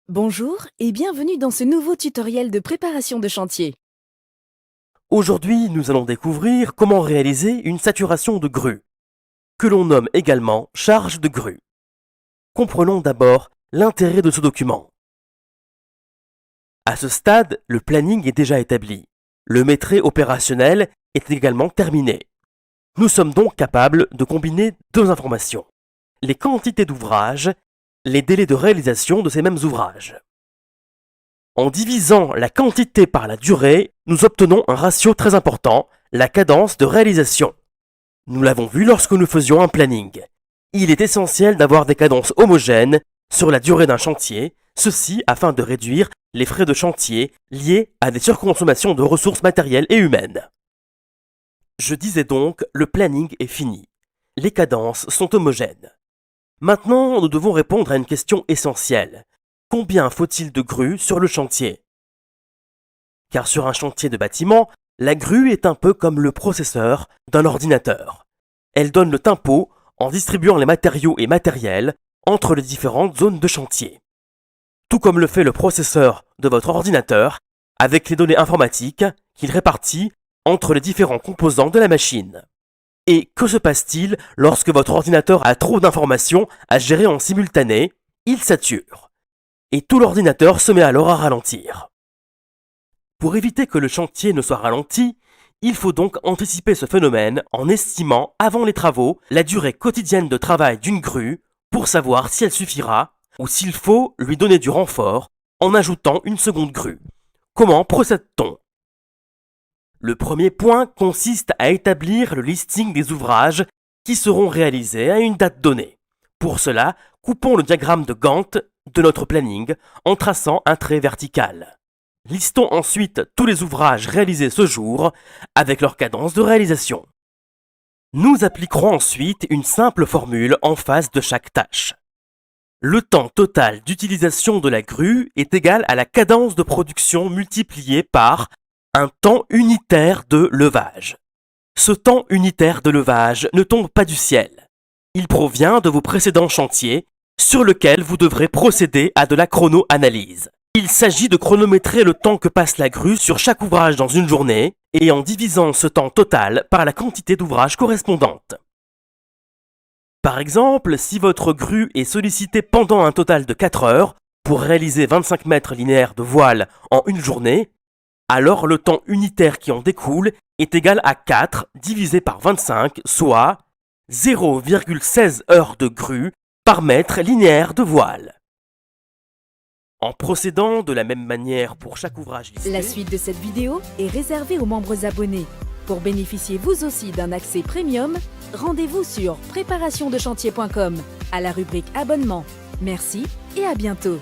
Bonjour et bienvenue dans ce nouveau tutoriel de préparation de chantier. Aujourd'hui, nous allons découvrir comment réaliser une saturation de grue, que l'on nomme également charge de grue. Comprenons d'abord l'intérêt de ce document. À ce stade, le planning est déjà établi. Le maîtris opérationnel est également terminé. Nous sommes donc capables de combiner deux informations: les quantités d'ouvrages, les délais de réalisation de ces mêmes ouvrages. En divisant la quantité par la durée, nous obtenons un ratio très important, la cadence de réalisation. Nous l'avons vu lorsque nous faisions un planning. Il est essentiel d'avoir des cadences homogènes sur la durée d'un chantier, ceci afin de réduire les frais de chantier liés à des surconsommations de ressources matérielles et humaines. Je disais donc, le planning est fini. Les cadences sont homogènes. Maintenant, nous devons répondre à une question essentielle. Combien faut-il de grues sur le chantier? Car sur un chantier de bâtiment, la grue est un peu comme le processeur d'un ordinateur. Elle donne le tempo en distribuant les matériaux et matériels entre les différentes zones de chantier. Tout comme le fait le processeur de votre ordinateur avec les données informatiques qu'il répartit entre les différents composants de la machine. Et que se passe-t-il lorsque votre ordinateur a trop d'informations à gérer en simultané? Il sature. Et tout l'ordinateur se met alors à ralentir. Pour éviter que le chantier ne soit ralenti, il faut donc anticiper ce phénomène en estimant avant les travaux la durée quotidienne de travail d'une grue pour savoir si elle suffira ou s'il faut lui donner du renfort en ajoutant une seconde grue. Comment procède-t-on? Le premier point consiste à établir le listing des ouvrages qui seront réalisés à une date donnée. Pour cela, coupons le diagramme de Gantt de notre planning en traçant un trait vertical. Listons ensuite tous les ouvrages réalisés ce jour avec leur cadence de réalisation. Nous appliquerons ensuite une simple formule en face de chaque tâche. Le temps total d'utilisation de la grue est égal à la cadence de production multipliée par un temps unitaire de levage. Ce temps unitaire de levage ne tombe pas du ciel. Il provient de vos précédents chantiers sur lesquels vous devrez procéder à de la chrono-analyse. Il s'agit de chronométrer le temps que passe la grue sur chaque ouvrage dans une journée et en divisant ce temps total par la quantité d'ouvrages correspondante. Par exemple, si votre grue est sollicitée pendant un total de 4 heures pour réaliser 25 mètres linéaires de voile en une journée, alors le temps unitaire qui en découle est égal à 4 divisé par 25, soit 0,16 heures de grue par mètre linéaire de voile. En procédant de la même manière pour chaque ouvrage listé, La suite de cette vidéo est réservée aux membres abonnés. Pour bénéficier vous aussi d'un accès premium, rendez-vous sur préparationdechantier.com à la rubrique abonnement. Merci et à bientôt.